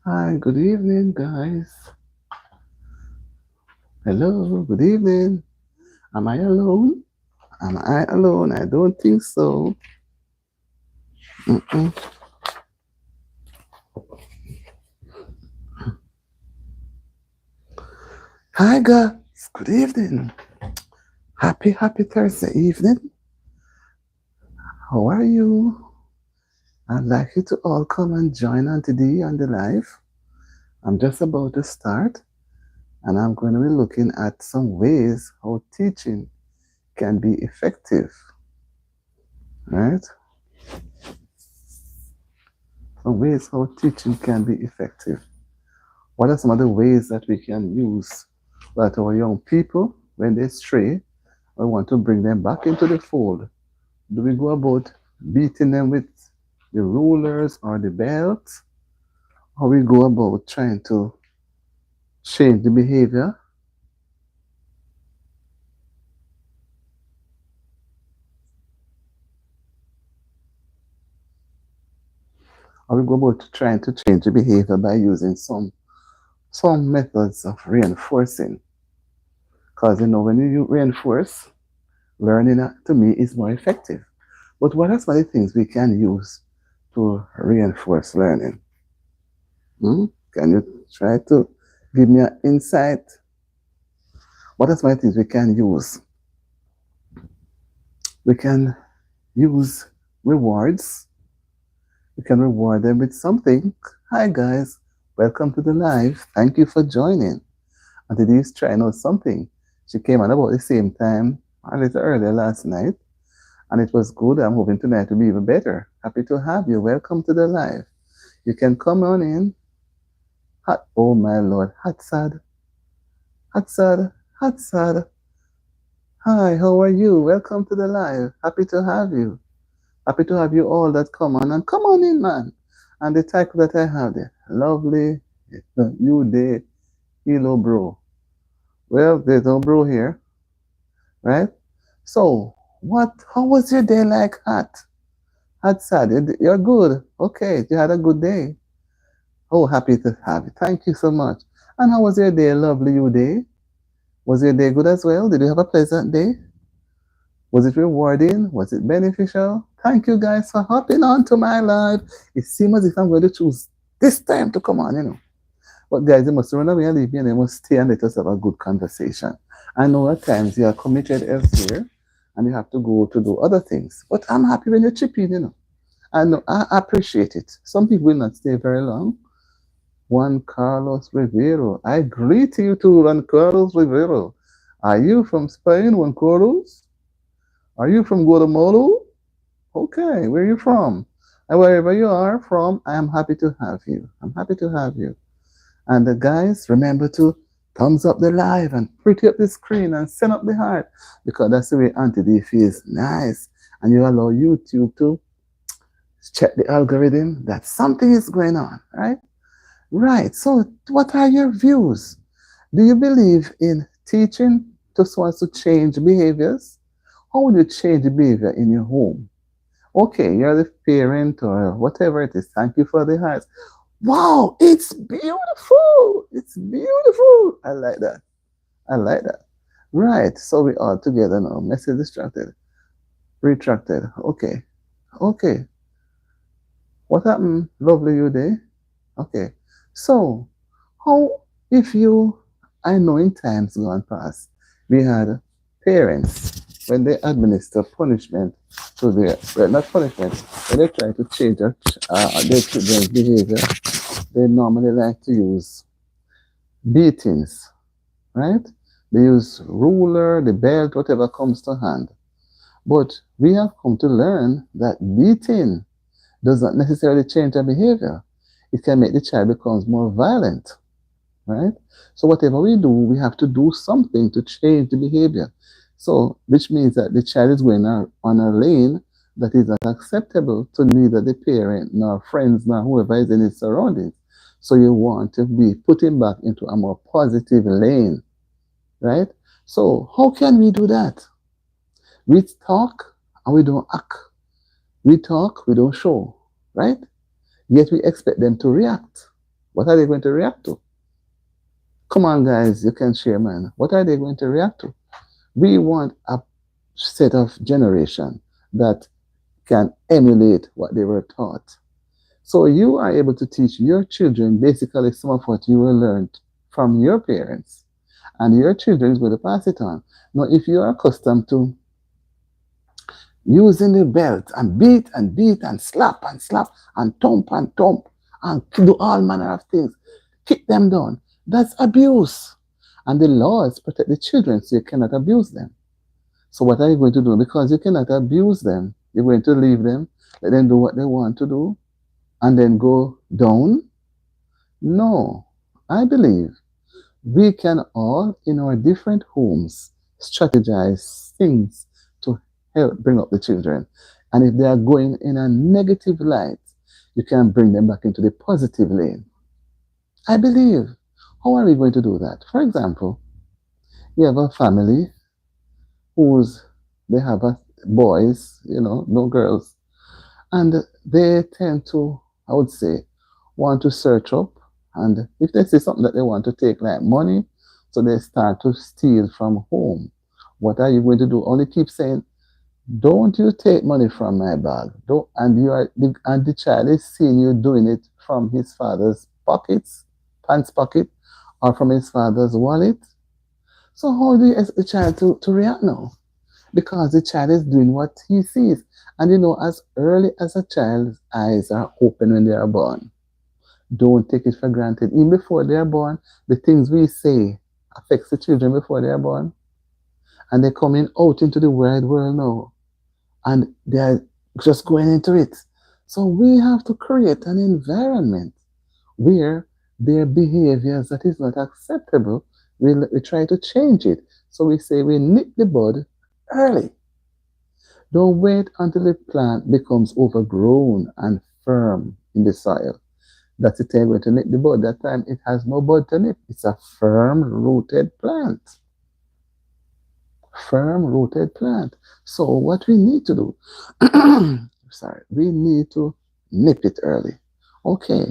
Hi, good evening, guys. Hello, good evening. Am I alone? Am I alone? I don't think so. Mm-mm. Hi, guys. Good evening. Happy Thursday evening. How are you? I'd like you to all come and join on today on the live. I'm just about to start, and I'm going to be looking at some ways how teaching can be effective. Right? Some ways how teaching can be effective. What are some of the ways that we can use that our young people, when they stray, we want to bring them back into the fold? Do we go about beating them with the rulers or the belts? Or we go about trying to change the behavior? Or we go about trying to change the behavior by using some methods of reinforcing? Because when you reinforce, learning to me is more effective. But what are some of the things we can use to reinforce learning? Hmm? Can you try to give me an insight? What are some of the things we can use? We can use rewards. We can reward them with something. Hi guys, welcome to the live. Thank you for joining. And today is trying out something. She came on about the same time, a little earlier last night, and it was good. I'm hoping tonight will be even better. Happy to have you. Welcome to the live. You can come on in. Oh my lord, Hatsad, Hatsad, Hatsad. Hi, how are you? Welcome to the live. Happy to have you. Happy to have you all that come on and come on in, man. And the title that I have there, lovely, you day, hello, bro. Well, there's no bro here, right? So, what? How was your day like, Hat? Hat sad. You're good. Okay, you had a good day. Oh, happy to have you. Thank you so much. And how was your day, lovely, you day? Was your day good as well? Did you have a pleasant day? Was it rewarding? Was it beneficial? Thank you guys for hopping on to my live. It seems as if I'm going to choose this time to come on. But guys, you must run away and leave me and you must stay and let us have a good conversation. I know at times you are committed elsewhere and you have to go to do other things. But I'm happy when you chip in. I know I appreciate it. Some people will not stay very long. Juan Carlos Rivero. I greet you too, Juan Carlos Rivero. Are you from Spain, Juan Carlos? Are you from Guatemala? Okay, where are you from? And wherever you are from, I am happy to have you. I'm happy to have you. And the guys, remember to thumbs up the live and pretty up the screen and send up the heart because that's the way Auntie D feels nice. And you allow YouTube to check the algorithm that something is going on, right? Right. So, what are your views? Do you believe in teaching to so as to change behaviors? How would you change the behavior in your home? Okay, you're the parent or whatever it is. Thank you for the hearts. Wow, it's beautiful. It's beautiful. I like that. I like that. Right. So we are together now. Message distracted. Retracted. Okay. Okay. What happened? Lovely you day. Okay. So how if you I know in times gone past we had parents when they administer punishment to their well, not punishment, when they try to change their children's behavior, they normally like to use beatings, right? They use ruler, the belt, whatever comes to hand. But we have come to learn that beating does not necessarily change their behavior. It can make the child becomes more violent, right? So whatever we do, we have to do something to change the behavior. So which means that the child is going on a lane that is not acceptable to neither the parent nor friends nor whoever is in his surroundings. So you want to be put him back into a more positive lane, right? So how can we do that? We talk and we don't act. We talk, we don't show, right? Yet we expect them to react, What are they going to react to? Come on, guys, you can share, man. What are they going to react to? We want a set of generation that can emulate what they were taught. So you are able to teach your children basically some of what you will learn from your parents, and your children is going to pass it on. Now, if you are accustomed to using the belt and beat and beat and slap and thump and do all manner of things, kick them down, that's abuse. And the laws protect the children, so you cannot abuse them. So what are you going to do? Because you cannot abuse them, you're going to leave them, let them do what they want to do, and then go down? No. I believe we can all, in our different homes, strategize things to help bring up the children. And if they are going in a negative light, you can bring them back into the positive lane. I believe. How are we going to do that? For example, you have a family who's they have a boys, no girls, and they tend to, I would say, want to search up, and if they see something that they want to take, like money, so they start to steal from home. What are you going to do? Only keep saying, don't you take money from my bag. Don't, and the child is seeing you doing it from his father's pockets, pants pocket, or from his father's wallet. So how do you expect the child to react now? Because the child is doing what he sees. And as early as a child's eyes are open when they are born, don't take it for granted. Even before they are born, the things we say affects the children before they are born. And they're coming out into the wide world now. And they're just going into it. So we have to create an environment where their behaviors that is not acceptable, we try to change it. So we say we nip the bud early. Don't wait until the plant becomes overgrown and firm in the soil. That's the time when to nip the bud. That time it has no bud to nip. It's a firm rooted plant. Firm rooted plant. So what we need to do, sorry, we need to nip it early. Okay,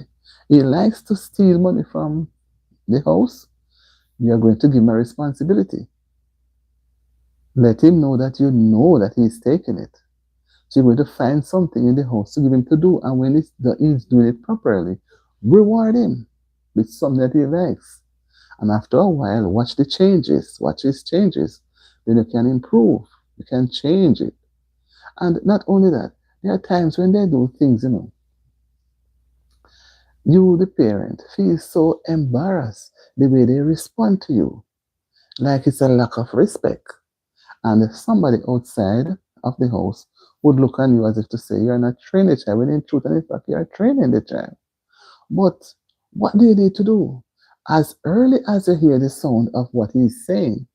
he likes to steal money from the house. You're going to give him a responsibility. Let him know that he's taking it. So you're going to find something in the house to give him to do. And when he's doing it properly, reward him with something that he likes. And after a while, watch the changes. Watch his changes. Then you can improve. You can change it. And not only that, there are times when they do things, you, the parent, feel so embarrassed the way they respond to you. Like it's a lack of respect. And if somebody outside of the house would look on you as if to say, you're not training the child, when in truth and in fact, you're training the child. But what do you need to do? As early as you hear the sound of what he's saying,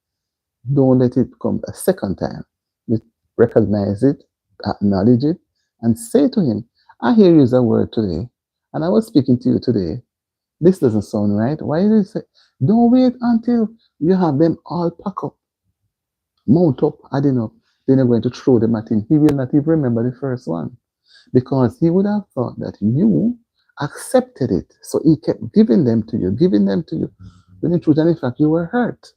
don't let it come a second time. You recognize it, acknowledge it, and say to him, I hear you use a word today, and I was speaking to you today. This doesn't sound right. Why did you say? Don't wait until you have them all pack up, mount up, adding up. Then you're going to throw them at him. He will not even remember the first one because he would have thought that you accepted it. So he kept giving them to you, giving them to you. When in truth and in fact, you were hurt.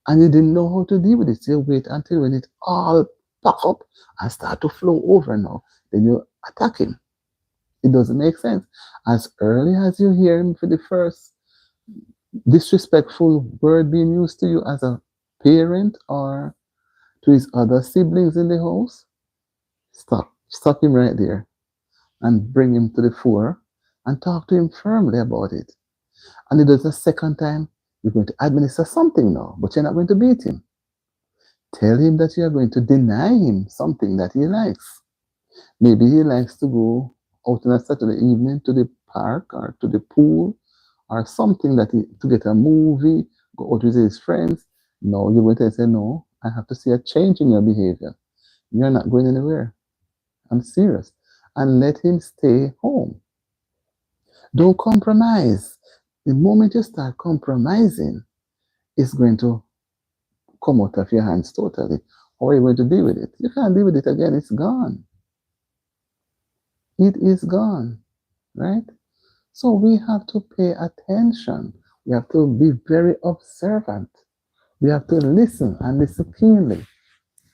And you didn't know how to deal with it. So you wait until when it all pack up and start to flow over now. Then you attack him. It doesn't make sense. As early as you hear him for the first disrespectful word being used to you as a parent or to his other siblings in the house, stop. Stop him right there and bring him to the fore and talk to him firmly about it. And it does a second time, you're going to administer something now, but you're not going to beat him. Tell him that you are going to deny him something that he likes. Maybe he likes to go out on a Saturday evening to the park or to the pool or something to get a movie, go out with his friends. No, you're going to say, no, I have to see a change in your behavior. You're not going anywhere. I'm serious. And let him stay home. Don't compromise. The moment you start compromising, it's going to come out of your hands totally. How are you going to deal with it? You can't deal with it again. It's gone. It is gone, right? So we have to pay attention. We have to be very observant. We have to listen and listen keenly,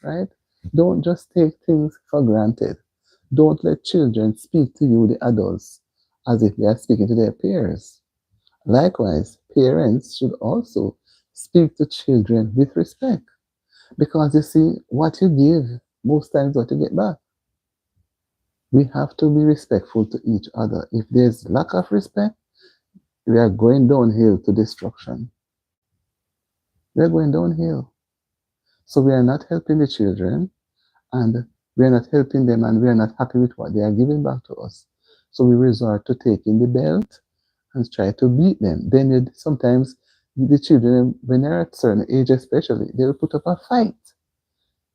right? Don't just take things for granted. Don't let children speak to you, the adults, as if they are speaking to their peers. Likewise, parents should also speak to children with respect because you see, what you give, most times what you get back. We have to be respectful to each other. If there's lack of respect, we are going downhill to destruction. We are going downhill. So we are not helping the children and we are not helping them and we are not happy with what they are giving back to us. So we resort to taking the belt and try to beat them. Then sometimes the children, when they're at a certain age especially, they will put up a fight.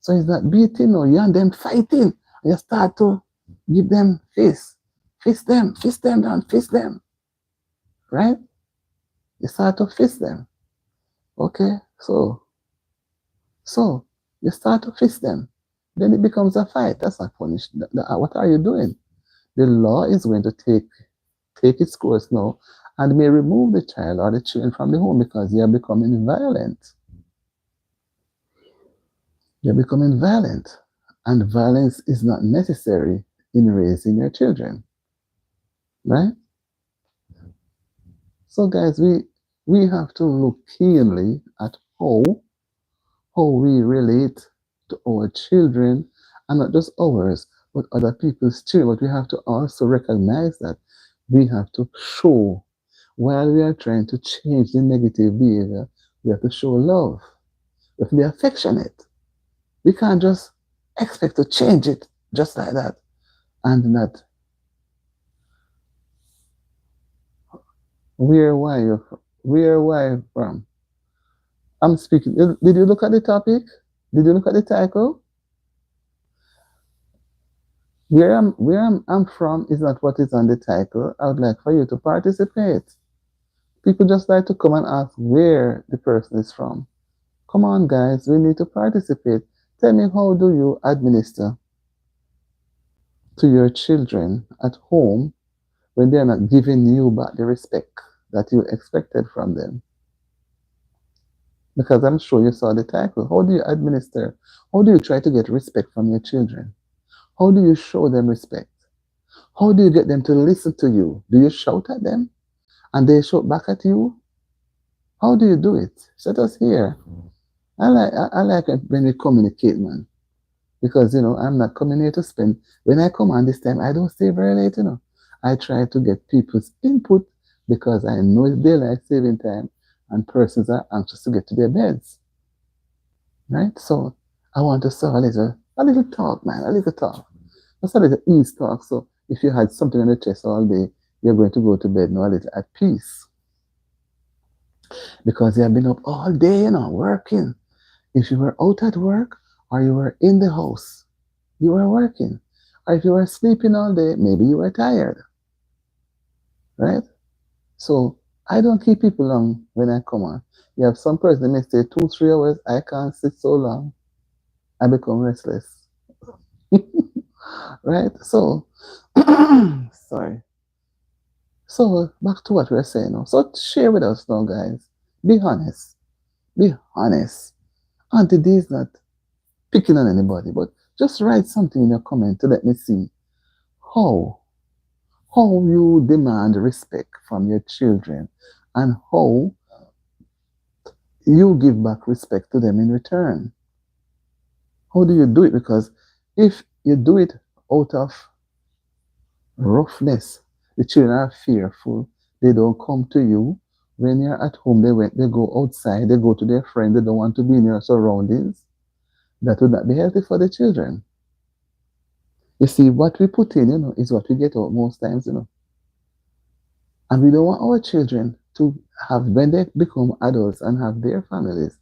So it's not beating or you and them fighting. You start to give them fist. Fist them down, fist them. Right? You start to fist them. Okay? So you start to fist them. Then it becomes a fight. That's not punished. What are you doing? The law is going to take its course now and may remove the child or the children from the home because they are becoming violent. You're becoming violent. And violence is not necessary in raising your children. Right? So guys, we have to look keenly at how we relate to our children and not just ours, but other people's children. But we have to also recognize that we have to show, while we are trying to change the negative behavior, we have to show love. We have to be affectionate. We can't just expect to change it just like that and not. Where from? I'm speaking. Did you look at the topic? Did you look at the title? I'm from is not what is on the title. I would like for you to participate. People just like to come and ask where the person is from. Come on, guys, we need to participate. Tell me, how do you administer to your children at home when they're not giving you back the respect that you expected from them? Because I'm sure you saw the title. How do you administer? How do you try to get respect from your children? How do you show them respect? How do you get them to listen to you? Do you shout at them and they shout back at you? How do you do it? Let us hear. I like it when we communicate, man. Because I'm not coming here to spend. When I come on this time, I don't stay very late. I try to get people's input because I know it's daylight saving time and persons are anxious to get to their beds. Right? So I want to start a little talk, man, a little talk. Just a little ease talk. So if you had something on your chest all day, you're going to go to bed now a little at peace. Because you have been up all day, working. If you were out at work or you were in the house, you were working. Or if you were sleeping all day, maybe you were tired. Right? So I don't keep people long when I come on. You have some person that may stay 2-3 hours. I can't sit so long. I become restless. Right? So, sorry. So back to what we are saying now. So share with us now, guys. Be honest. Be honest. Auntie D is not picking on anybody, but just write something in your comment to let me see how you demand respect from your children and how you give back respect to them in return. How do you do it? Because if you do it out of roughness, the children are fearful. They don't come to you. When you're at home, they go outside, they go to their friends, they don't want to be in your surroundings. That would not be healthy for the children. You see, what we put in, is what we get out most times, And we don't want our children to have, when they become adults and have their families,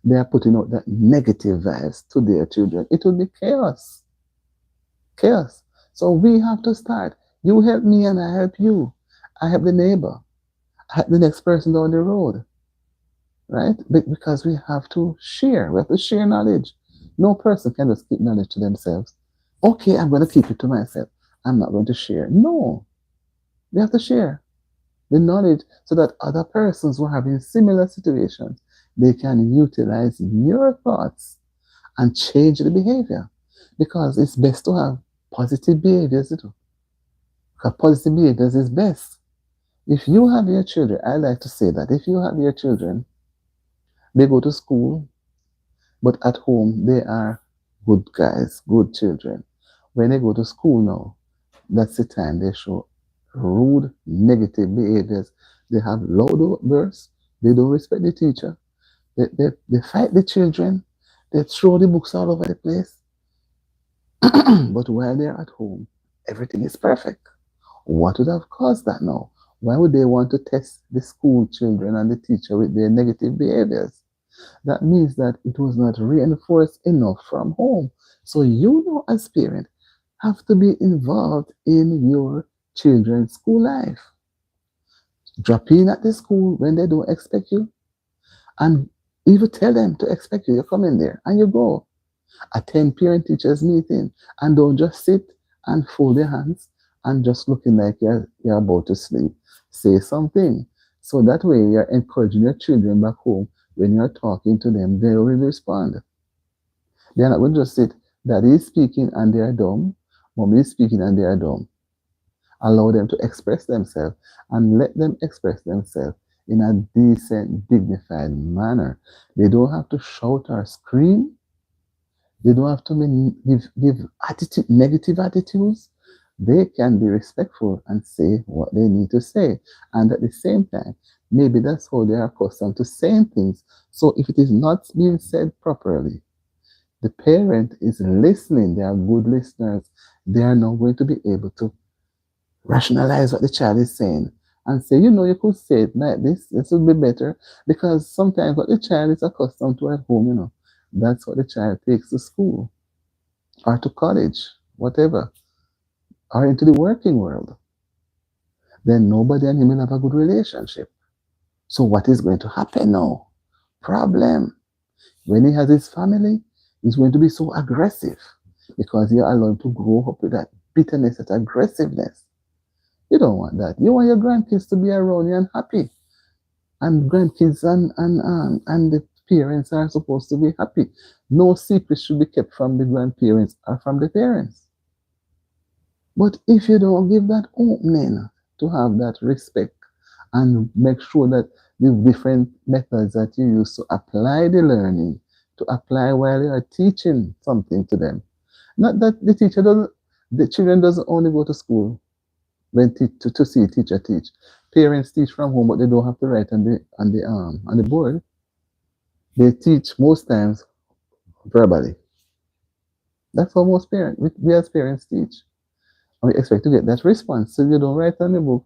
they are putting out that negative vibes to their children. It will be chaos. Chaos. So we have to start. You help me and I help you. I help the neighbor. I help the next person down the road. Right? Because we have to share. We have to share knowledge. No person can just keep knowledge to themselves. Okay, I'm going to keep it to myself. I'm not going to share. No. We have to share. the knowledge so that other persons who are having similar situations, they can utilize your thoughts and change the behavior. Because it's best to have positive behaviors, you know. Because positive behaviors is best. If you have your children, I like to say that if you have your children, they go to school, but at home they are good guys, good children. When they go to school now, that's the time they show rude, negative behaviors. They have loud outbursts. They don't respect the teacher. They fight the children. They throw the books all over the place. But while they're at home, everything is perfect. What would have caused that now? Why would they want to test the school children and the teacher with their negative behaviors? That means that it was not reinforced enough from home. So you know, as parent, have to be involved in your children's school life. Drop in at the school when they don't expect you, and even tell them to expect you. You come in there and you go. Attend parent teachers meeting, and don't just sit and fold your hands and just looking like you're about to sleep. Say something. So that way you're encouraging your children back home. When you're talking to them, they will respond. They're not going to just sit, daddy is speaking and they are dumb, mommy is speaking and they are dumb. Allow them to express themselves and let them express themselves in a decent, dignified manner. They don't have to shout or scream. They don't have to give attitude, negative attitudes. They can be respectful and say what they need to say. And at the same time, maybe that's how they are accustomed to saying things. So if it is not being said properly, the parent is listening. They are good listeners. They are now going to be able to rationalize what the child is saying and say, you know, you could say it like this would be better. Because sometimes what the child is accustomed to at home, you know, that's what the child takes to school or to college, whatever, or into the working world. Then nobody and him will have a good relationship. So what is going to happen now? Problem. When he has his family, he's going to be so aggressive because you're allowed to grow up with that bitterness, that aggressiveness. You don't want that. You want your grandkids to be around you and happy. And grandkids and the parents are supposed to be happy. No secrets should be kept from the grandparents or from the parents. But if you don't give that opening to have that respect and make sure that the different methods that you use to apply the learning, to apply while you are teaching something to them. Not that the children doesn't only go to school when to see a teacher teach. Parents teach from home, but they don't have to write on the board. They teach most times verbally. That's how most parents we as parents teach. And we expect to get that response. So if you don't write on the book,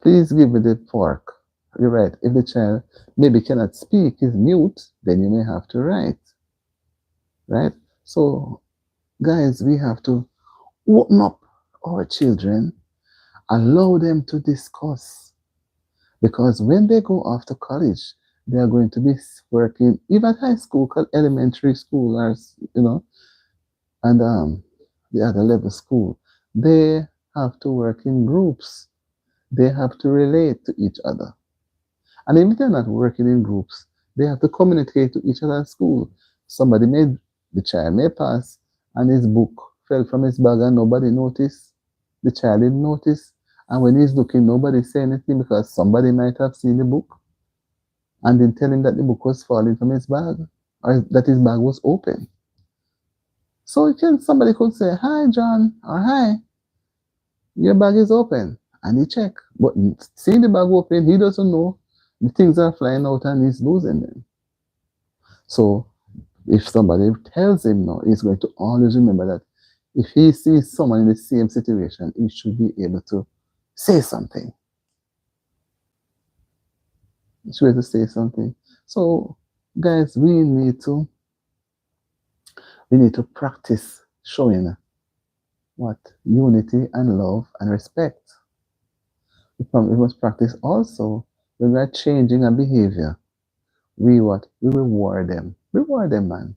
please give me the fork. You're right. If the child maybe cannot speak, is mute, then you may have to write. Right? So guys, we have to open up our children, allow them to discuss. Because when they go off to college, they are going to be working, even at high school, elementary school, or and the other level school. They have to work in groups. They have to relate to each other. And if they're not working in groups, they have to communicate to each other at school. The child may pass, and his book fell from his bag and nobody noticed. The child didn't notice. And when he's looking, nobody say anything because somebody might have seen the book and didn't tell him that the book was falling from his bag or that his bag was open. So somebody could say, "Hi, John," or "Hi, your bag is open," and he check. But seeing the bag open, he doesn't know the things are flying out and he's losing them. So if somebody tells him no, he's going to always remember that if he sees someone in the same situation, he should be able to say something. He should be able to say something. So guys, we need to practice showing what unity and love and respect. We must practice also when we are changing a behavior. We reward them. Reward them, man.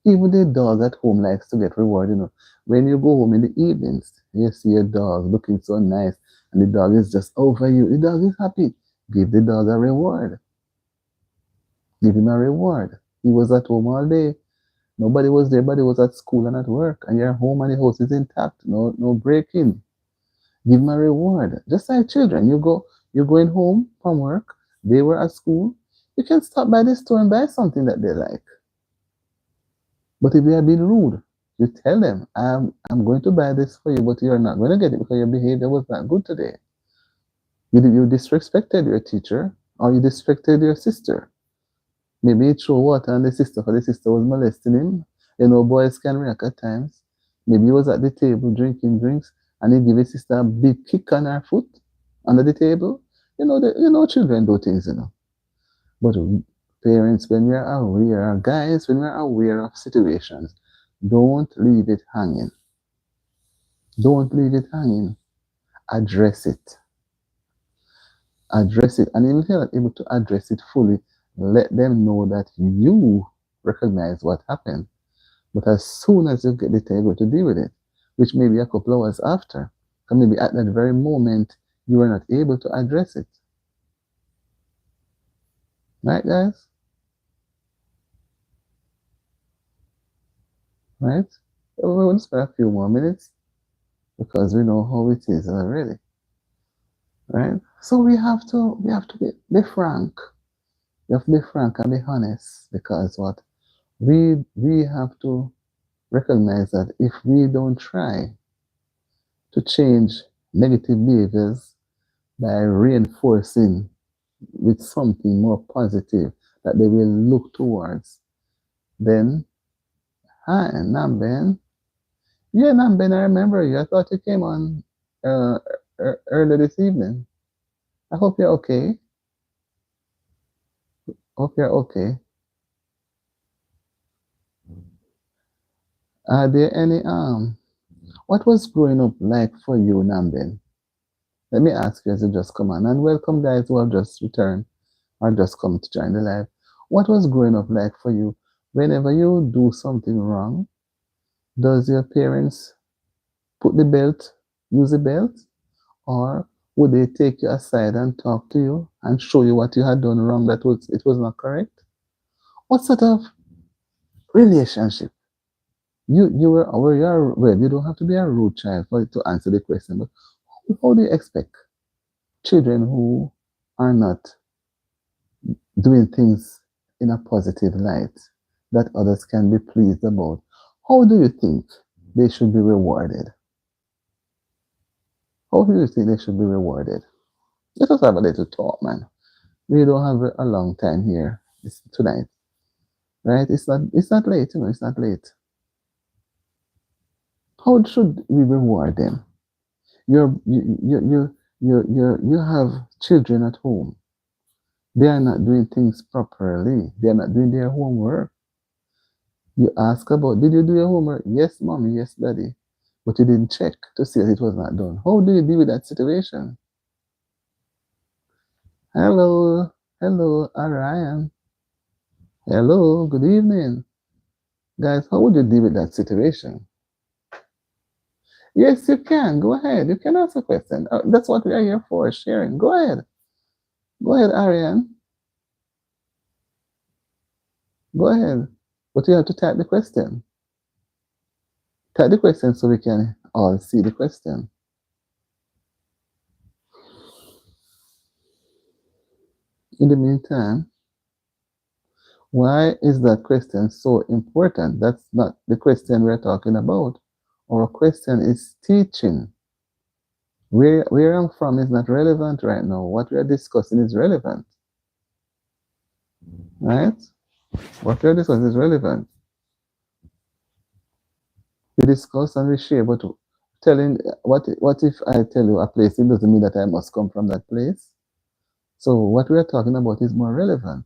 Even the dog at home likes to get rewarded. When you go home in the evenings, you see your dog looking so nice. and the dog is just over you. The dog is happy. Give the dog a reward. Give him a reward. He was at home all day. Nobody was there, but he was at school and at work, and you're home and the house is intact. No breaking. Give them a reward. Just like children, you're going home from work, they were at school, you can stop by the store and buy something that they like. But if they are being rude, you tell them, I'm going to buy this for you, but you're not going to get it because your behavior was not good today. You disrespected your teacher or you disrespected your sister. Maybe he threw water on the sister for the sister was molesting him. You know, boys can react at times. Maybe he was at the table drinking drinks and he gave his sister a big kick on her foot under the table. Children do things, But parents, when we are aware, guys, when we are aware of situations, don't leave it hanging. Don't leave it hanging. Address it. Address it. And even if you're not able to address it fully, let them know that you recognize what happened. But as soon as you get the time to deal with it, which may be a couple hours after, or maybe at that very moment, you are not able to address it. Right, guys? Right? We're going to spend a few more minutes because we know how it is already. Right? So we have to be frank. We have to be frank and be honest because what we have to recognize that if we don't try to change negative behaviors by reinforcing with something more positive that they will look towards, then, hi, Namben. Yeah, Namben, I remember you. I thought you came on earlier this evening. I hope you're okay. Hope you're okay. Are there any what was growing up like for you, Namben? Let me ask you as you just come on, and welcome guys who have just returned or just come to join the live. What was growing up like for you? Whenever you do something wrong, does your parents put the belt, use the belt, or would they take you aside and talk to you and show you what you had done wrong that it was not correct? What sort of relationship? You were you are well, you don't have to be a rude child for to answer the question, but how do you expect children who are not doing things in a positive light that others can be pleased about, how do you think they should be rewarded? How do you think they should be rewarded? Let us have a little talk, man. We don't have a long time here tonight, right? It's not late, it's not late. How should we reward them? You have children at home. They are not doing things properly. They are not doing their homework. You ask about, did you do your homework? Yes, mommy, yes, daddy. But you didn't check to see that it was not done. How do you deal with that situation? Hello, Ariane. Hello, good evening. Guys, how would you deal with that situation? Yes, you can. Go ahead. You can ask a question. That's what we are here for, sharing. Go ahead. Go ahead, Ariane. Go ahead. But you have to type the question. Type the question so we can all see the question. In the meantime, why is that question so important? That's not the question we're talking about. Our question is teaching. Where I'm from is not relevant right now. What we are discussing is relevant. Right? What we are discussing is relevant. We discuss and we share, but telling what if I tell you a place, it doesn't mean that I must come from that place. So what we are talking about is more relevant.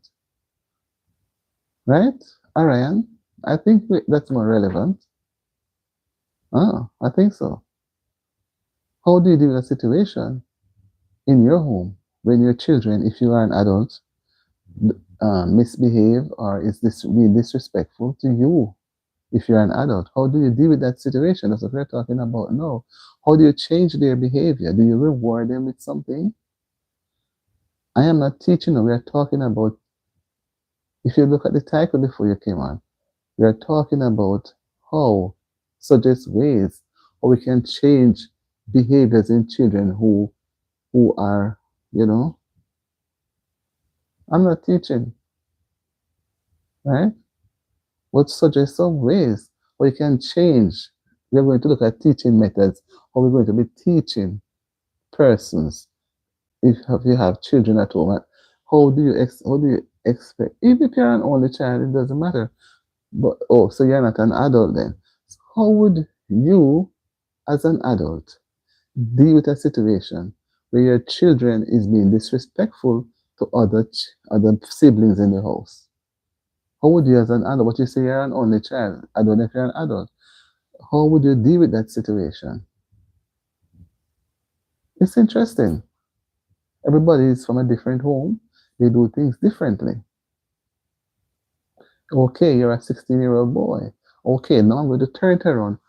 Right? Ariane, I think that's more relevant. I think so. How do you deal with a situation in your home when your children, if you are an adult, misbehave or is this being disrespectful to you? If you're an adult, how do you deal with that situation? That's what we're talking about now. How do you change their behavior? Do you reward them with something? I am not teaching you. We are talking about, if you look at the title before you came on, we are talking about how, suggest ways how we can change behaviors in children who are, you know, I'm not teaching, right? What suggest some ways how we can change. We are going to look at teaching methods, how we're going to be teaching persons if you have children at home. How do you expect, even if you're an only child, it doesn't matter. But oh, so you're not an adult then. So how would you, as an adult, deal with a situation where your children is being disrespectful to other siblings in the house? How would you, as an adult, but you say you're an only child, I don't know if you're an adult, how would you deal with that situation? It's interesting. Everybody is from a different home. They do things differently. Okay, you're a 16-year-old boy. Okay, now I'm going to turn it around.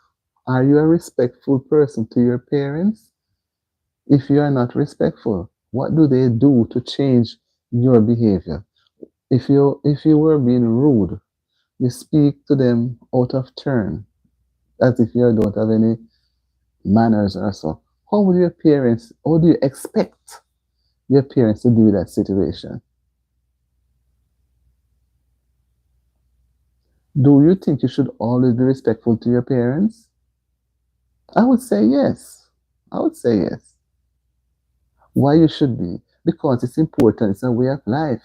Are you a respectful person to your parents? If you are not respectful, what do they do to change your behavior? If you were being rude, you speak to them out of turn, as if you don't have any manners or so. How do you expect your parents to deal with that situation? Do you think you should always be respectful to your parents? I would say yes. I would say yes. Why you should be? Because it's important. It's a way of life.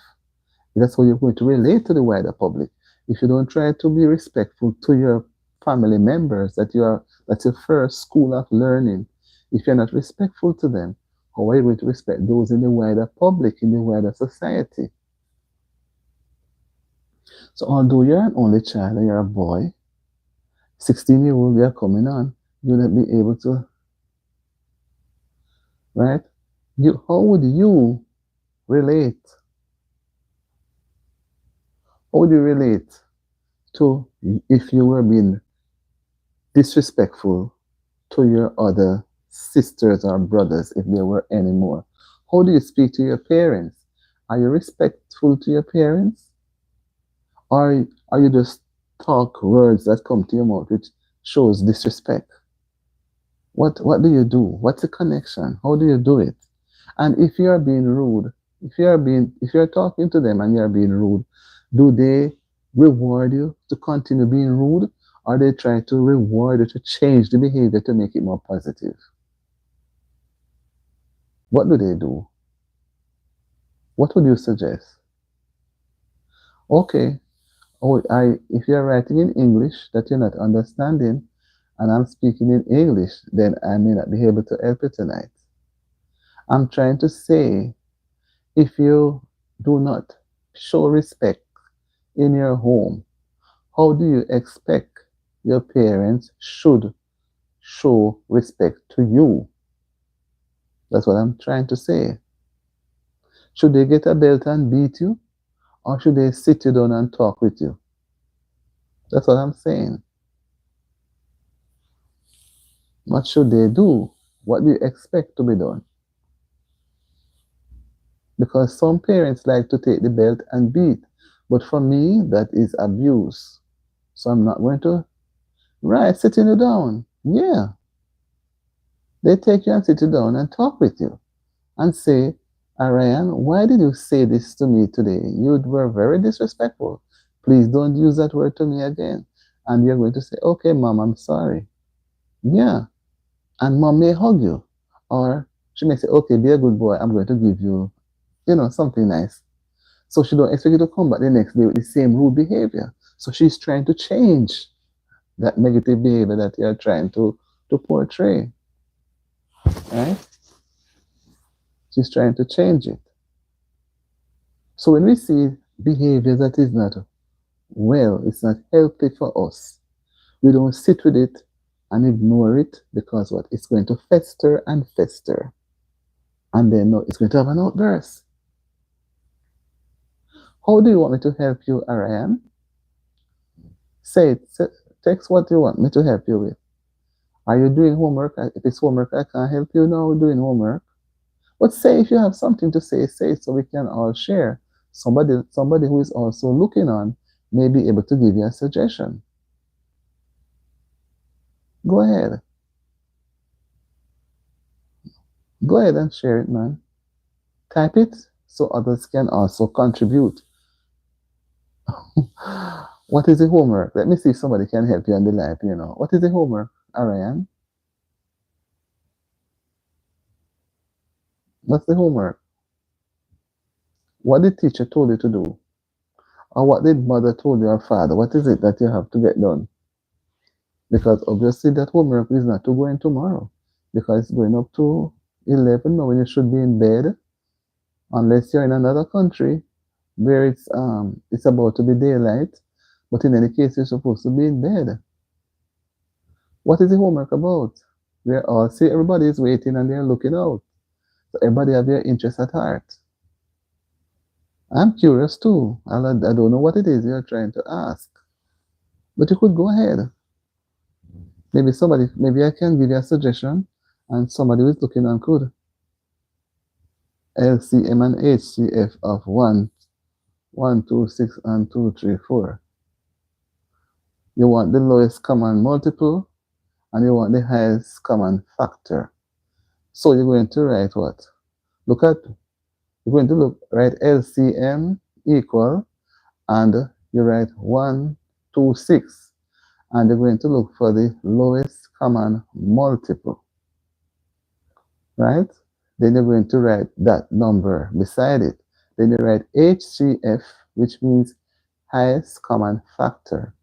That's how you're going to relate to the wider public. If you don't try to be respectful to your family members, that's your first school of learning. If you're not respectful to them, how are you going to respect those in the wider public, in the wider society? So although you're an only child and you're a boy, 16-year-old, you're coming on, you'll not be able to, right? How would you relate? How would you relate to if you were being disrespectful to your other sisters or brothers, if there were any more? How do you speak to your parents? Are you respectful to your parents? Or are you just talk words that come to your mouth which shows disrespect? What do you do? What's the connection? How do you do it? And if you are being rude, if you're talking to them and you're being rude, do they reward you to continue being rude, or they try to reward you to change the behavior to make it more positive? What do they do? What would you suggest? Okay, if you're writing in English that you're not understanding, and I'm speaking in English, then I may not be able to help you tonight. I'm trying to say, if you do not show respect in your home, how do you expect your parents should show respect to you? That's what I'm trying to say. Should they get a belt and beat you, or should they sit you down and talk with you? That's what I'm saying. What should they do? What do you expect to be done? Because some parents like to take the belt and beat, but for me, that is abuse. So I'm not going to, right, sitting you down. Yeah, they take you and sit you down and talk with you and say, Ryan, why did you say this to me today? You were very disrespectful. Please don't use that word to me again. And you're going to say, okay, mom, I'm sorry. Yeah. And mom may hug you. Or she may say, okay, be a good boy. I'm going to give you, something nice. So she don't expect you to come back the next day with the same rude behavior. So she's trying to change that negative behavior that you're trying to portray. Right? She's trying to change it. So when we see behavior that is not well, it's not healthy for us, we don't sit with it and ignore it, because what? It's going to fester and fester. And then no, it's going to have an outburst. How do you want me to help you, Ariane? Say it. Text what you want me to help you with. Are you doing homework? If it's homework, I can't help you now doing homework. But say if you have something to say it so we can all share. Somebody who is also looking on may be able to give you a suggestion. Go ahead. Go ahead and share it, man. Type it so others can also contribute. What is the homework? Let me see if somebody can help you on the live, you know. What is the homework, Ariane? What's the homework? What the teacher told you to do? Or what did mother told your father? What is it that you have to get done? Because obviously that homework is not to go in tomorrow. Because it's going up to 11 now when you should be in bed. Unless you're in another country where it's about to be daylight. But in any case, you're supposed to be in bed. What is the homework about? We're all see everybody is waiting and they're looking out. So everybody have their interest at heart. I'm curious too. I don't know what it is you're trying to ask. But you could go ahead. Maybe I can give you a suggestion and somebody who's looking on could. LCM and HCF of 1, 1, 2, 6, and 2, 3, 4. You want the lowest common multiple and you want the highest common factor. So you're going to write what? You're going to write LCM equal, and you write 1, 2, 6, and you're going to look for the lowest common multiple, right? Then you're going to write that number beside it. Then you write HCF, which means highest common factor.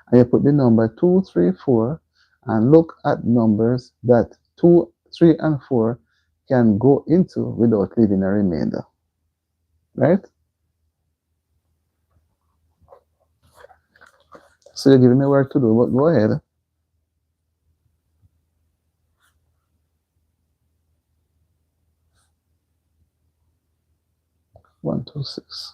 And you put the number 2, 3, 4, and look at numbers that 2, 3, and 4 can go into without leaving a remainder, right? So you're giving me work to do, but go ahead. One, 2, 6.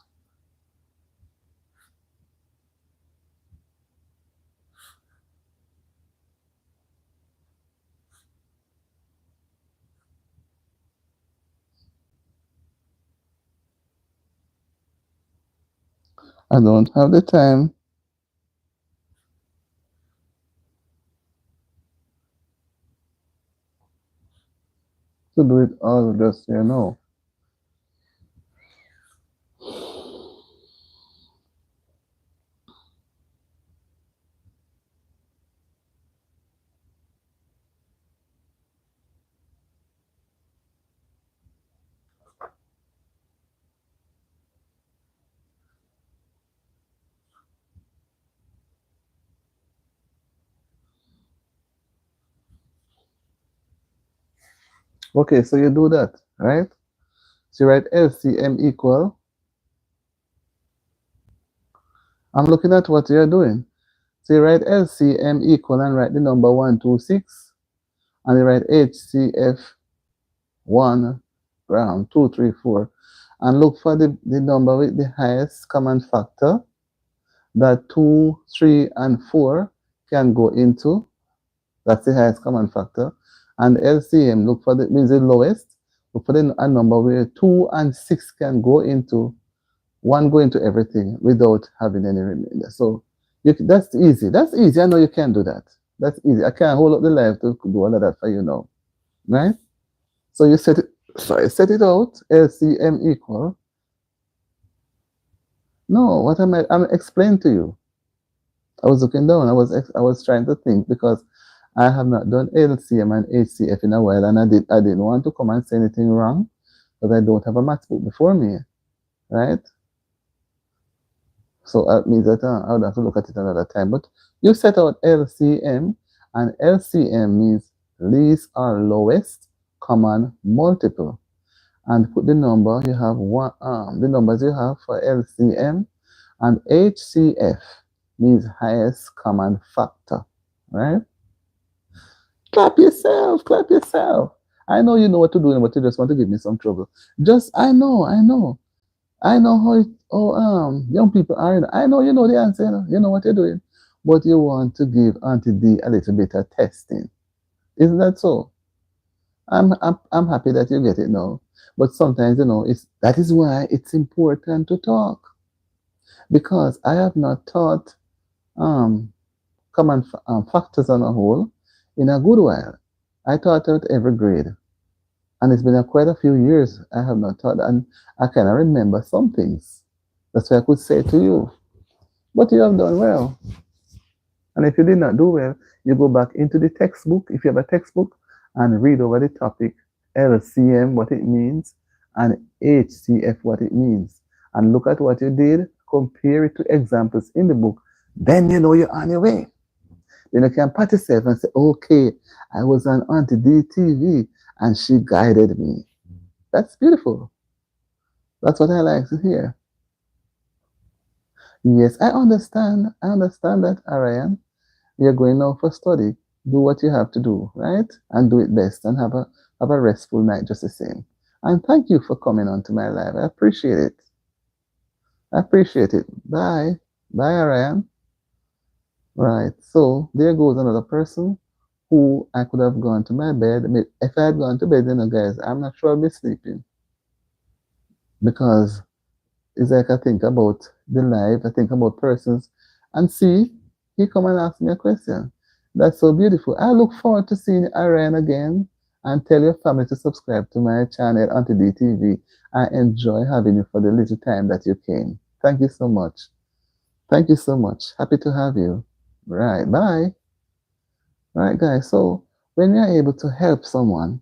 I don't have the time. To do it all, just you know. Okay, so you do that, right? So you write LCM equal. I'm looking at what you're doing. So you write LCM equal and write the number 1, 2, 6. And you write HCF 1, 2, 3, 4. And look for the number with the highest common factor that 2, 3, and 4 can go into. That's the highest common factor. And LCM, look for the means the lowest. Look for a number where 2 and 6 can go into. 1 go into everything without having any remainder. So that's easy. That's easy. I know you can do that. That's easy. I can't hold up the live to do all of that for you now. Right? So you set it out. LCM equal. No, what I'm explaining to you. I was looking down. I was trying to think because I have not done LCM and HCF in a while, and I didn't want to come and say anything wrong because I don't have a math book before me, right? So that means that I would have to look at it another time. But you set out LCM, and LCM means least or lowest common multiple. And put the number you have the numbers you have for LCM, and HCF means highest common factor, right? Clap yourself, clap yourself. I know you know what to do, but you just want to give me some trouble. I know how young people are. I know you know the answer. You know what you're doing. but you want to give Auntie D a little bit of testing. Isn't that so? I'm happy that you get it now. But sometimes, it's that is why it's important to talk. Because I have not taught um, common factors on a whole in a good while. I taught out every grade. And it's been quite a few years I have not taught, and I cannot remember some things. That's why I could say to you, but you have done well. And if you did not do well, you go back into the textbook, if you have a textbook, and read over the topic LCM, what it means, and HCF, what it means. And look at what you did, compare it to examples in the book. Then you know you're on your way. Then you can pat yourself and say, okay, I was on Auntie D TV and she guided me. That's beautiful. That's what I like to hear. Yes, I understand. I understand that, Ariane. You're going now for study. Do what you have to do, right? And do it best and have a restful night just the same. And thank you for coming on to my live. I appreciate it. I appreciate it. Bye. Bye, Ariane. Right. So there goes another person who I could have gone to my bed. If I had gone to bed, guys, I'm not sure I'll be sleeping because it's like I think about the life, I think about persons, and see, he come and ask me a question. That's so beautiful. I look forward to seeing Ariane again, and tell your family to subscribe to my channel, Auntie D TV. I enjoy having you for the little time that you came. Thank you so much. Thank you so much. Happy to have you. Right. Bye. Right, guys. So when you're able to help someone,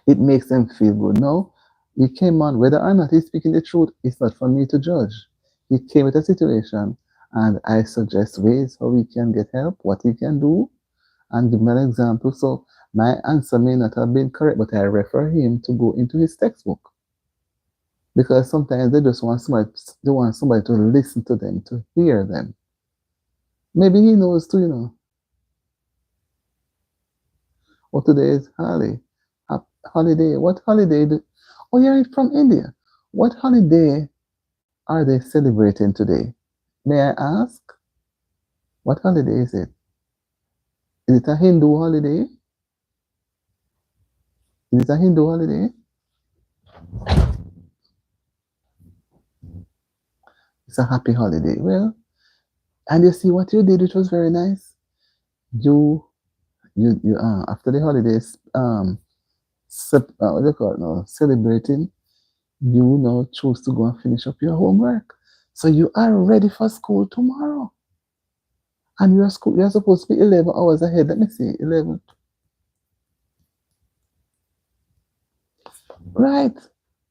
it makes them feel good. No, he came on, whether or not he's speaking the truth, it's not for me to judge. He came with a situation, and I suggest ways how he can get help, what he can do, and give him an example. So my answer may not have been correct, but I refer him to go into his textbook. Because sometimes they just want somebody to listen to them, to hear them. Maybe he knows too, Oh, today is holiday. What holiday? Oh, you're from India. What holiday are they celebrating today? May I ask? What holiday is it? Is it a Hindu holiday? Is it a Hindu holiday? It's a happy holiday. Well, and you see what you did, which was very nice. You, after the holidays, what do you call it now? Celebrating, you now choose to go and finish up your homework. So you are ready for school tomorrow. And you're supposed to be 11 hours ahead. Let me see, 11. Right.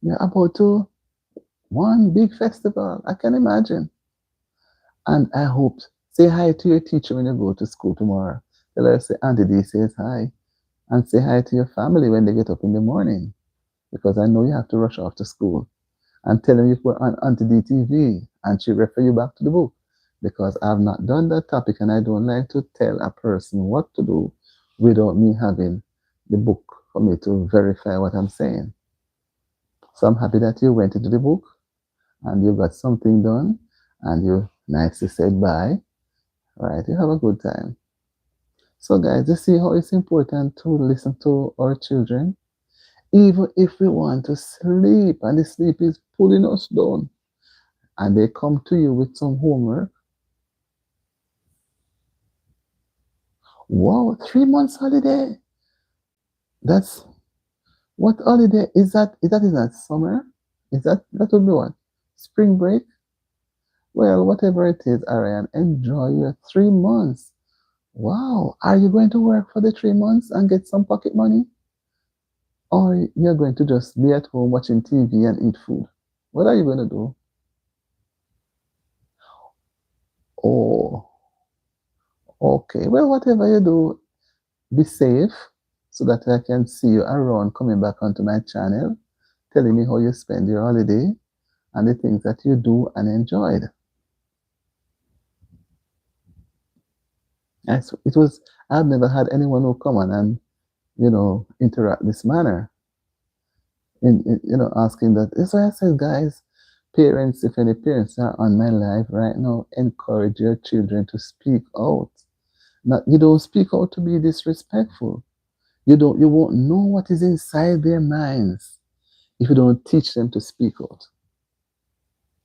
You're about to one big festival. I can imagine. And I hope, say hi to your teacher when you go to school tomorrow. Tell her, say, Auntie D says hi. And say hi to your family when they get up in the morning. Because I know you have to rush off to school. And tell them you put on Auntie D TV. And she refer you back to the book. Because I've not done that topic and I don't like to tell a person what to do without me having the book for me to verify what I'm saying. So I'm happy that you went into the book and you got something done and you nicely said bye. Right, you have a good time. So guys, you see how it's important to listen to our children, even if we want to sleep and the sleep is pulling us down and they come to you with some homework. Wow, 3 months holiday. That's what holiday is that? Is that in that summer? That would be what? Spring break? Well, whatever it is, Ariane, enjoy your 3 months. Wow. Are you going to work for the 3 months and get some pocket money? Or you're going to just be at home watching TV and eat food? What are you going to do? Oh, okay. Well, whatever you do, be safe so that I can see you around coming back onto my channel, telling me how you spend your holiday and the things that you do and enjoyed. I've never had anyone who come on and, interact this manner. Asking that. That's why I said, guys, Parents, if any parents are on my live right now, encourage your children to speak out. Not, you don't speak out to be disrespectful. You won't know what is inside their minds if you don't teach them to speak out.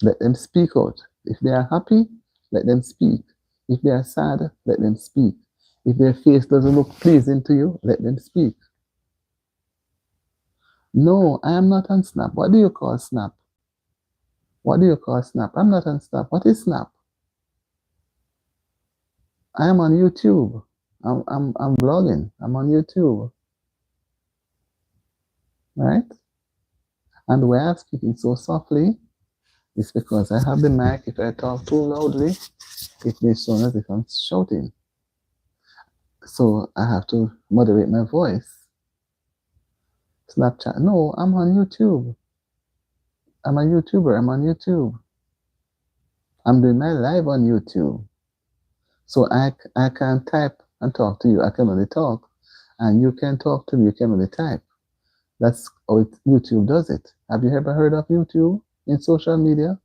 Let them speak out. If they are happy, let them speak. If they are sad, let them speak. If their face doesn't look pleasing to you, let them speak. No, I am not on Snap. What do you call Snap? What do you call Snap? I'm not on Snap. What is Snap? I am on YouTube. I'm vlogging. I'm on YouTube. Right? And the way I'm speaking so softly is because I have the mic. If I talk too loudly, it may sound as if I'm shouting. So I have to moderate my voice. Snapchat. No, I'm on YouTube. I'm a YouTuber. I'm on YouTube. I'm doing my live on YouTube. So I can't type and talk to you. I can only talk. And you can talk to me. You can only type. That's how YouTube does it. Have you ever heard of YouTube in social media?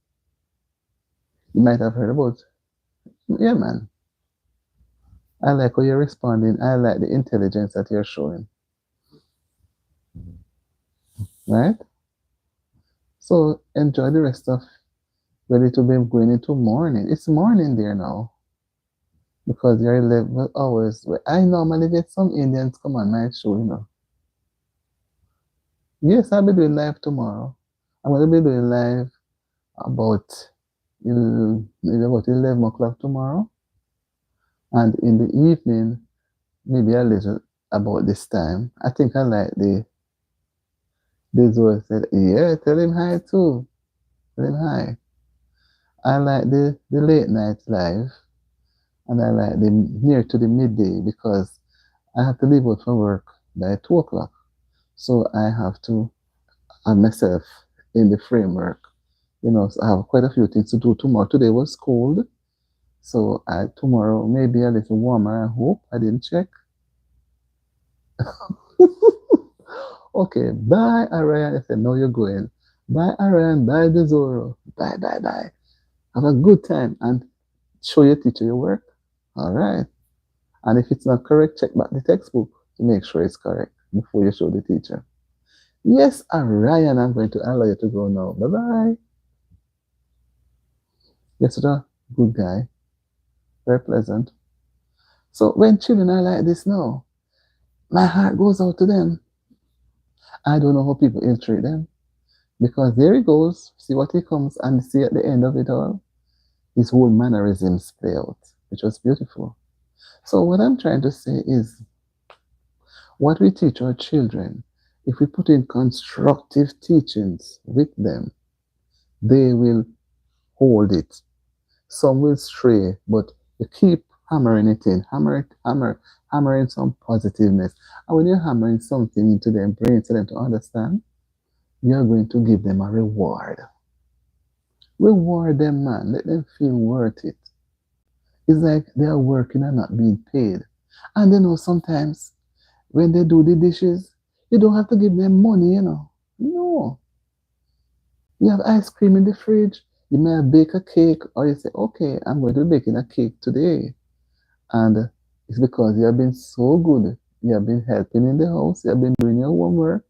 You might have heard about it. Yeah, man. I like how you're responding. I like the intelligence that you're showing. Right? So enjoy the rest of ready to be going into morning. It's morning there now. Because you're 11 hours. I normally get some Indians come on my show, you know. Yes, I'll be doing live tomorrow. I'm going to be doing live about, maybe about 11 o'clock tomorrow. And in the evening, maybe a little about this time. I think I like the Zoe said, yeah, tell him hi too. Tell him hi. I like the late night live. And I like the near to the midday because I have to leave out for work by 2 o'clock. So I have to have myself in the framework. You know, so I have quite a few things to do tomorrow. Today was cold. So tomorrow may be a little warmer, I hope. I didn't check. Okay, bye, Ariane. I said, no, you're going. Bye, Ariane. Bye, Desoro. Bye, bye, bye. Have a good time and show your teacher your work. All right. And if it's not correct, check back the textbook to make sure it's correct before you show the teacher. Yes, Ryan, I'm going to allow you to go now. Bye-bye. Yes, sir. Good guy. Very pleasant. So when children are like this now, my heart goes out to them. I don't know how people ill-treat them. Because there he goes. See what he comes and see at the end of it all. His whole mannerisms play out, which was beautiful. So what I'm trying to say is, what we teach our children, if we put in constructive teachings with them, they will hold it. Some will stray, but you keep hammering it in, hammering some positiveness. And when you're hammering something into their brain for them to understand, you're going to give them a reward. Reward them, man. Let them feel worth it. It's like they are working and not being paid. And you know, sometimes when they do the dishes, you don't have to give them money, you know. No. You have ice cream in the fridge. You may bake a cake, or you say, okay, I'm going to be baking a cake today. And it's because you have been so good. You have been helping in the house. You have been doing your homework.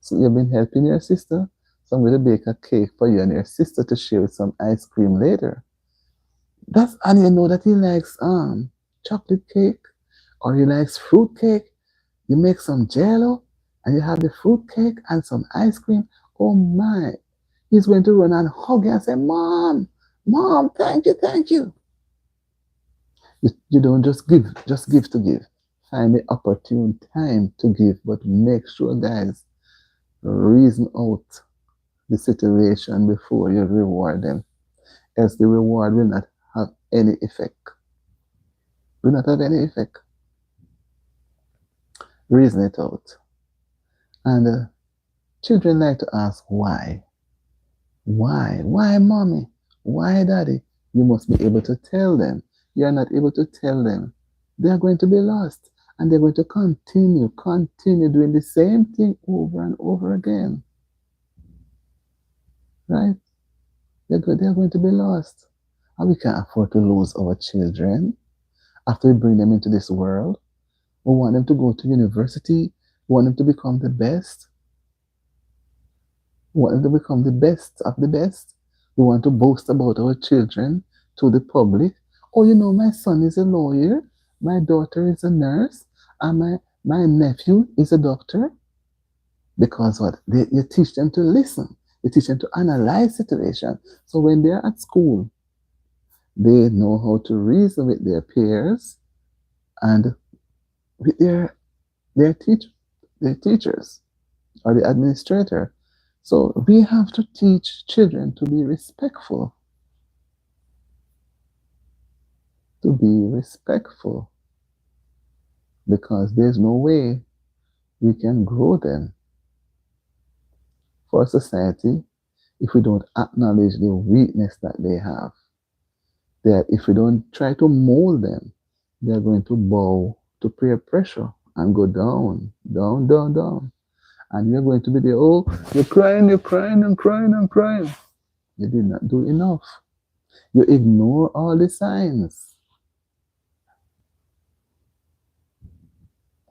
So you have been helping your sister. So I'm going to bake a cake for you and your sister to share with some ice cream later. And you know that he likes chocolate cake or he likes fruit cake. You make some jello and you have the fruit cake and some ice cream. Oh my. He's going to run and hug you and say, Mom, Mom, thank you, thank you. You don't just give to give. Find the opportune time to give, but make sure, guys, reason out the situation before you reward them. Else the reward will not have any effect. Will not have any effect. Reason it out. And children like to ask why. Why? Why, mommy? Why, daddy? You must be able to tell them. You are not able to tell them. They are going to be lost. And they're going to continue doing the same thing over and over again. Right? They are going to be lost. And we can't afford to lose our children after we bring them into this world. We want them to go to university. We want them to become the best. We want them to become the best of the best. We want to boast about our children to the public. Oh, you know, my son is a lawyer, my daughter is a nurse, and my nephew is a doctor. Because what? You teach them to listen. You teach them to analyze situation. So when they're at school, they know how to reason with their peers and with their teach their teachers or the administrator. So we have to teach children to be respectful, to be respectful, because there's no way we can grow them for society if we don't acknowledge the weakness that they have. That if we don't try to mold them, they are going to bow to peer pressure and go down, down, down, down. And you're going to be there, oh, you're crying and crying and crying. You did not do enough. You ignore all the signs.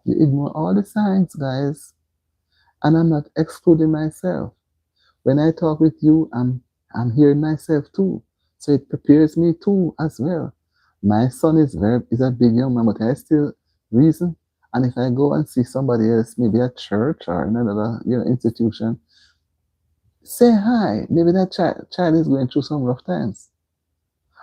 You ignore all the signs, guys. And I'm not excluding myself. When I talk with you, I'm hearing myself too. So it prepares me too as well. My son is a big young man, but I still reason. And if I go and see somebody else, maybe a church or another institution, say hi. Maybe that child is going through some rough times.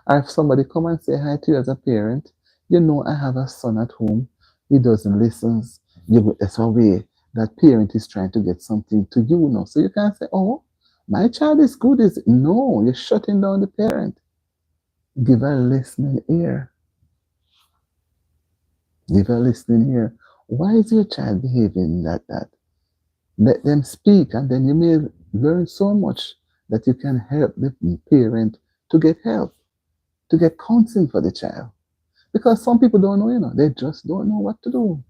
Or if somebody come and say hi to you as a parent, you know I have a son at home. He doesn't listen. That's a way that parent is trying to get something to you now. So you can't say, oh, my child is good. Is no, you're shutting down the parent. Give a listening ear. Give a listening ear. Why is your child behaving like that? Let them speak, and then you may learn so much that you can help the parent to get help, to get counseling for the child. Because some people don't know, they just don't know what to do.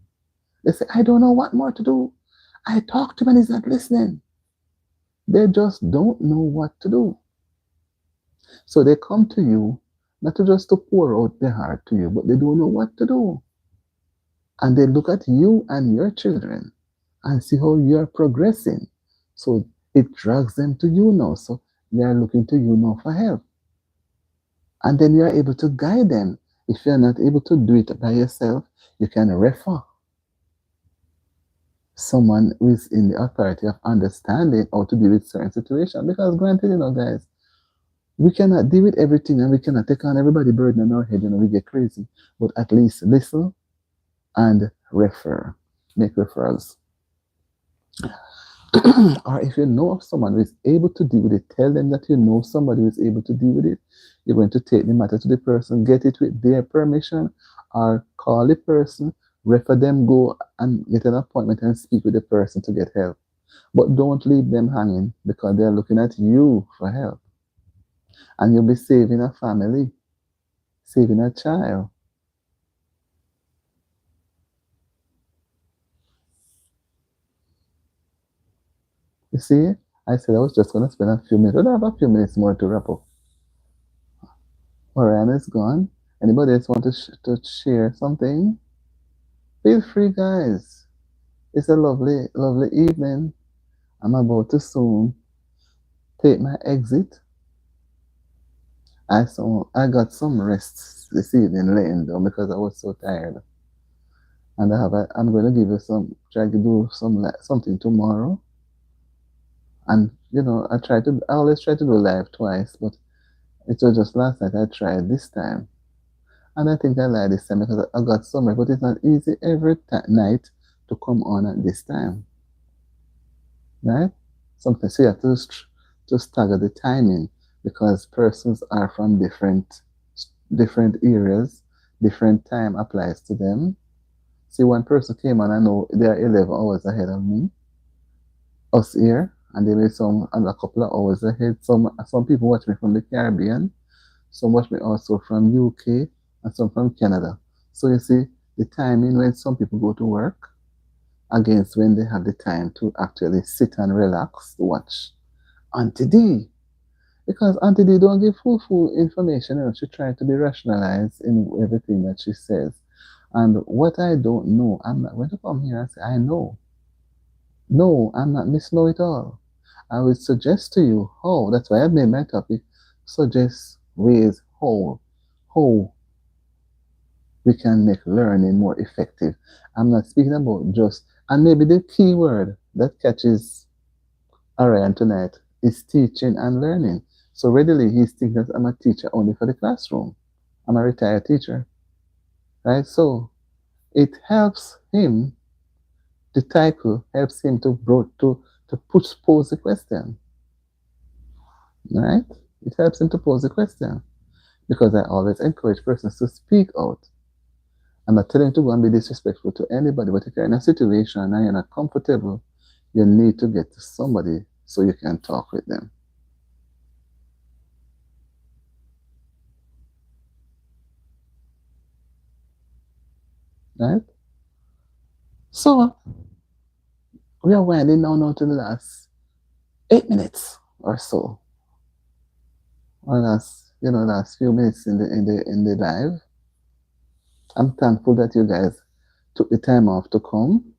They say, I don't know what more to do. I talk to him and he's not listening. They just don't know what to do. So they come to you, not to just to pour out their heart to you, but they don't know what to do. And they look at you and your children and see how you're progressing. So it drags them to you now. So they are looking to you now for help. And then you are able to guide them. If you're not able to do it by yourself, you can refer someone who is in the authority of understanding how to deal with certain situations. Because granted, guys, we cannot deal with everything and we cannot take on everybody burden on our head, we get crazy. But at least listen and refer. Make referrals. Or if you know of someone who is able to deal with it, tell them that you know somebody who is able to deal with it. You're going to take the matter to the person, get it with their permission, or call the person, refer them, go and get an appointment and speak with the person to get help. But don't leave them hanging because they're looking at you for help. And you'll be saving a family, saving a child. You see, I said I was just going to spend a few minutes. I have a few minutes more to wrap up. Oriana is gone. Anybody else want to share something? Feel free, guys. It's a lovely, lovely evening. I'm about to soon take my exit. I got some rest this evening laying down because I was so tired. And I'm going to give you try to do something tomorrow. And I always try to do live twice, but it was just last night I tried this time. And I think I lied this time because I got summer, but it's not easy every night to come on at this time. Right? Sometimes you have to stagger the timing because persons are from different areas, different time applies to them. See, one person came on, I know they are 11 hours ahead of me, us here, and they may some and a couple of hours ahead. Some people watch me from the Caribbean, some watch me also from UK, and some from Canada. So you see, the timing when some people go to work against when they have the time to actually sit and relax to watch. And today, Because Auntie D don't give full information. She tries to be rationalized in everything that she says. And what I don't know, I'm not going to come here and say, I know. No, I'm not Miss Know It All. I would suggest to you how, that's why I made my topic, suggest ways how we can make learning more effective. I'm not speaking about just, and maybe the key word that catches Ariane tonight is teaching and learning. So readily he's thinking that I'm a teacher only for the classroom. I'm a retired teacher, right? So it helps him, the title helps him to pose the question, right? It helps him to pose the question because I always encourage persons to speak out. I'm not telling you to go and be disrespectful to anybody, but if you're in a situation and you're not comfortable, you need to get to somebody so you can talk with them. Right? So we are winding down now to the last 8 minutes or so. Or last few minutes in the live. I'm thankful that you guys took the time off to come.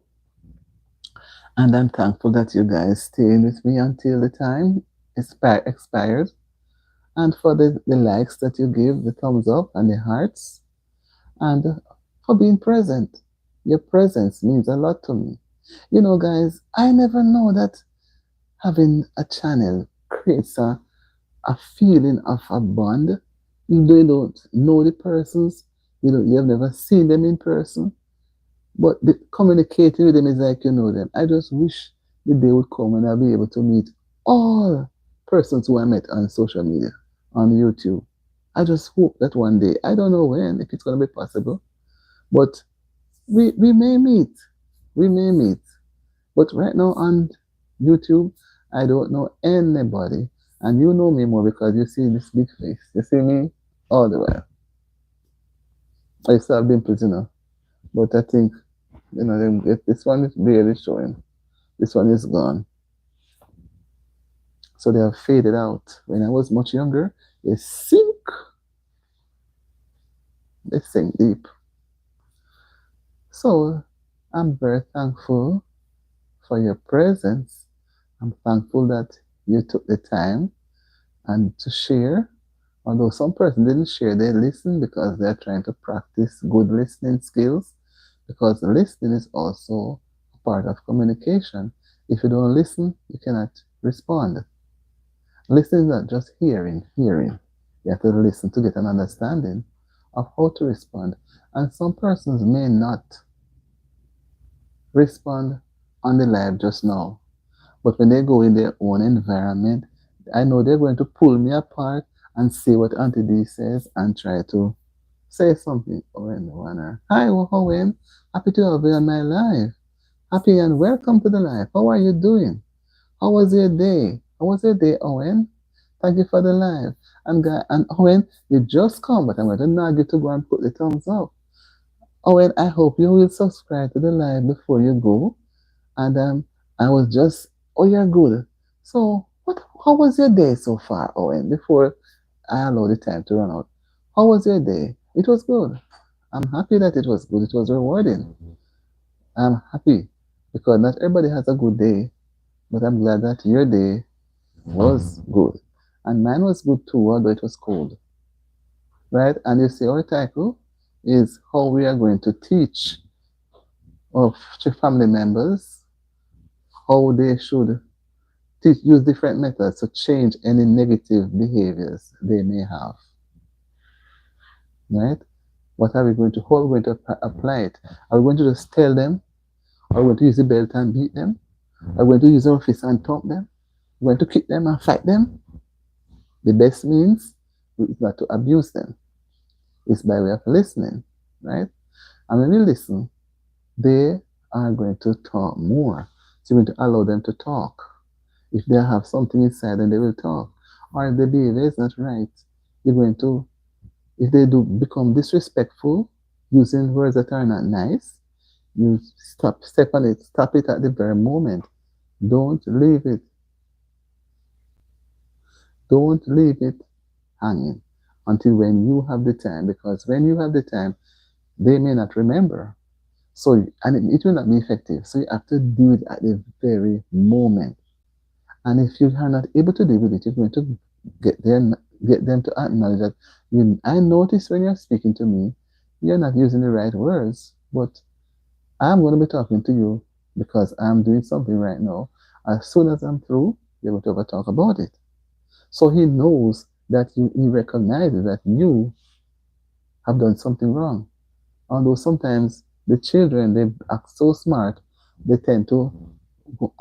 And I'm thankful that you guys stayed with me until the time expired. And for the likes that you give, the thumbs up and the hearts, and for being present. Your presence means a lot to me. Guys, I never know that having a channel creates a feeling of a bond. You don't know the persons, you have never seen them in person, but communicating with them is like you know them. I just wish the day would come and I'll be able to meet all persons who I met on social media, on YouTube. I just hope that one day, I don't know when, if it's going to be possible, but we may meet. We may meet. But right now on YouTube, I don't know anybody. And you know me more because you see this big face. You see me all the way. I still have dimples, But I think, this one is barely showing. This one is gone. So they have faded out. When I was much younger, they sink. They sink deep. So I'm very thankful for your presence. I'm thankful that you took the time and to share. Although some person didn't share, they listen because they're trying to practice good listening skills. Because listening is also a part of communication. If you don't listen, you cannot respond. Listening is not just hearing. You have to listen to get an understanding of how to respond. And some persons may not respond on the live just now. But when they go in their own environment, I know they're going to pull me apart and see what Auntie D says and try to say something. Owen Warner. Hi, Owen. Happy to have you on my live. Happy and welcome to the live. How are you doing? How was your day? How was your day, Owen? Thank you for the live. And Owen, you just come, but I'm going to nag you to go and put the thumbs up. Owen, I hope you will subscribe to the live before you go. And I was just, oh, you're good. So, how was your day so far, Owen? Before I allow the time to run out, how was your day? It was good. I'm happy that it was good. It was rewarding. I'm happy because not everybody has a good day, but I'm glad that your day was good. And mine was good too, although it was cold. Right? And you see, our title is how we are going to teach our family members how they should use different methods to change any negative behaviors they may have. Right? What are we going to, how are we going to apply it? Are we going to just tell them? Are we going to use the belt and beat them? Are we going to use our fist and thump them? Are we going to kick them and fight them? The best means is not to abuse them. It's by way of listening, right? And when we listen, they are going to talk more. So you're going to allow them to talk. If they have something inside, then they will talk. Or if the behavior is not right, you're going to, if they do become disrespectful, using words that are not nice, you step on it, stop it at the very moment. Don't leave it. Don't leave it hanging until when you have the time, because when you have the time, they may not remember. So, and it will not be effective. So you have to do it at the very moment. And if you are not able to deal with it, you're going to get them get them to acknowledge that I notice when you're speaking to me, you're not using the right words, but I'm going to be talking to you because I'm doing something right now. As soon as I'm through, you're going to ever talk about it. So he knows that he recognizes that you have done something wrong. Although sometimes the children, they act so smart, they tend to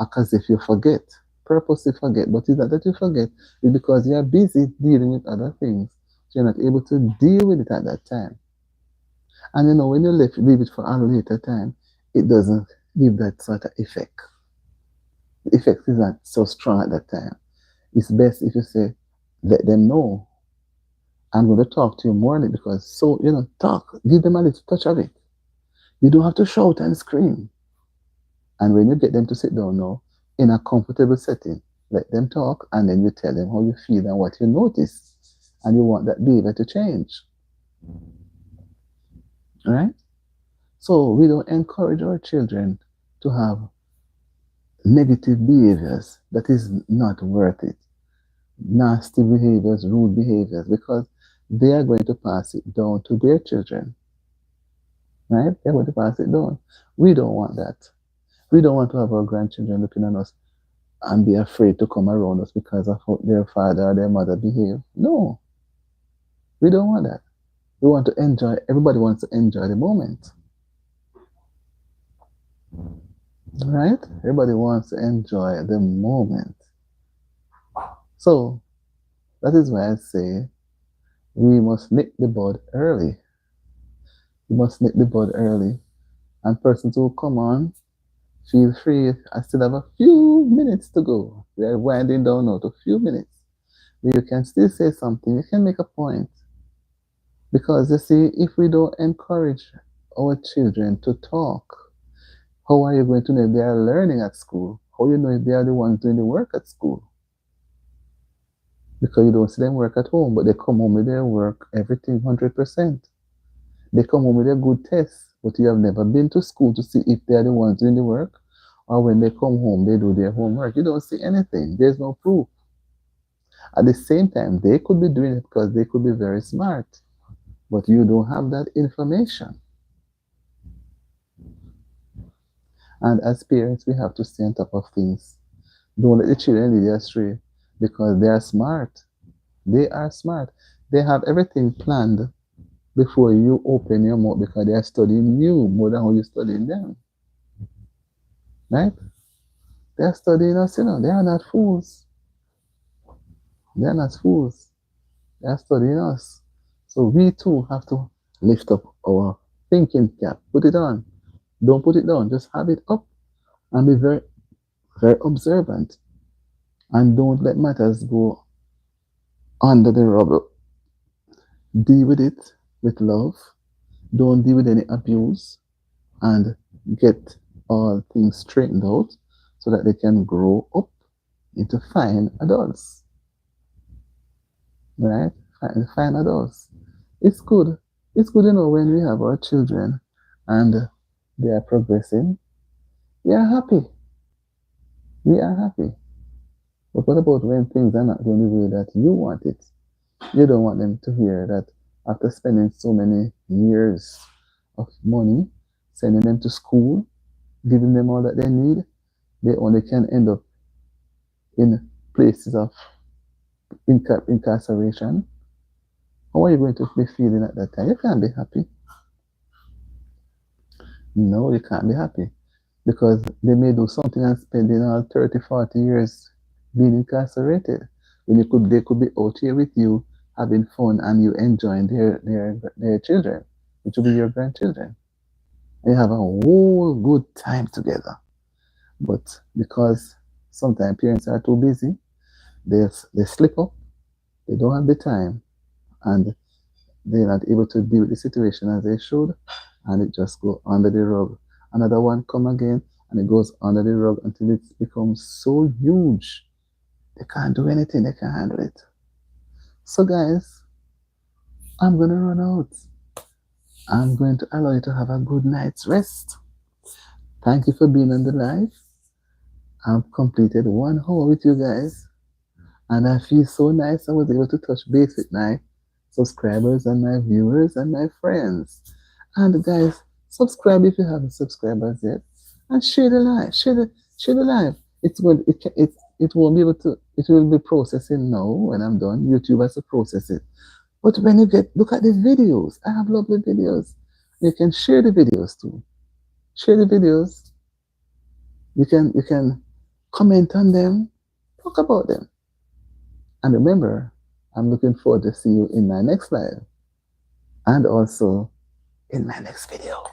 act as if you forget, purposely forget. But it's not that you forget, it's because you're busy dealing with other things. So you're not able to deal with it at that time. And when you leave it for a later time, it doesn't give that sort of effect. The effect is not so strong at that time. It's best if you say, let them know. I'm going to talk to you more on it because talk, give them a little touch of it. You don't have to shout and scream. And when you get them to sit down now in a comfortable setting, let them talk and then you tell them how you feel and what you notice. And you want that behavior to change. All right? So we don't encourage our children to have negative behaviors that is not worth it. Nasty behaviors, rude behaviors, because they are going to pass it down to their children. Right? They're going to pass it down. We don't want that. We don't want to have our grandchildren looking at us and be afraid to come around us because of how their father or their mother behave. No, we don't want that. We want to enjoy, everybody wants to enjoy the moment. Right? Everybody wants to enjoy the moment. So that is why I say we must nip the bud early. We must nip the bud early. And persons who come on, feel free. I still have a few minutes to go. We are winding down now to a few minutes. You can still say something. You can make a point. Because you see, if we don't encourage our children to talk, how are you going to know if they are learning at school? How you know if they are the ones doing the work at school? Because you don't see them work at home, but they come home with their work, everything 100%. They come home with their good tests, but you have never been to school to see if they are the ones doing the work, or when they come home, they do their homework. You don't see anything. There's no proof. At the same time, they could be doing it because they could be very smart, but you don't have that information. And as parents, we have to stay on top of things. Don't let the children lead you astray because they are smart. They are smart. They have everything planned before you open your mouth because they are studying you more than how you're studying them. Right? They are studying us, They are not fools. They are not fools. They are studying us. So we too have to lift up our thinking cap. Put it on. Don't put it down. Just have it up and be very, very observant. And don't let matters go under the rubble. Deal with it with love. Don't deal with any abuse and get all things straightened out so that they can grow up into fine adults. Right? Fine adults. It's good. It's good, when we have our children and they are progressing. We are happy. We are happy. But what about when things are not going the way that you want it? You don't want them to hear that after spending so many years of money, sending them to school, giving them all that they need, they only can end up in places of incarceration. How are you going to be feeling at that time? You can't be happy. No, you can't be happy. Because they may do something and spending all 30, 40 years being incarcerated. When they could be out here with you having fun and you enjoying their children, which will be your grandchildren. You have a whole good time together. But because sometimes parents are too busy, they slip up, they don't have the time, and they're not able to deal with the situation as they should, and it just go under the rug. Another one come again, and it goes under the rug until it becomes so huge they can't do anything, they can't handle it. So guys, I'm gonna run out. I'm going to allow you to have a good night's rest. Thank you for being on the live. I've completed 1 hour with you guys, and I feel so nice I was able to touch base with my subscribers and my viewers and my friends. And guys, subscribe if you haven't subscribed as yet, and share the live. Share the live. It's going. It won't be able to. It will be processing now when I'm done. YouTube has to process it. But when you look at the videos, I have lovely videos. You can share the videos too. Share the videos. You can comment on them, talk about them. And remember, I'm looking forward to see you in my next live and also in my next video.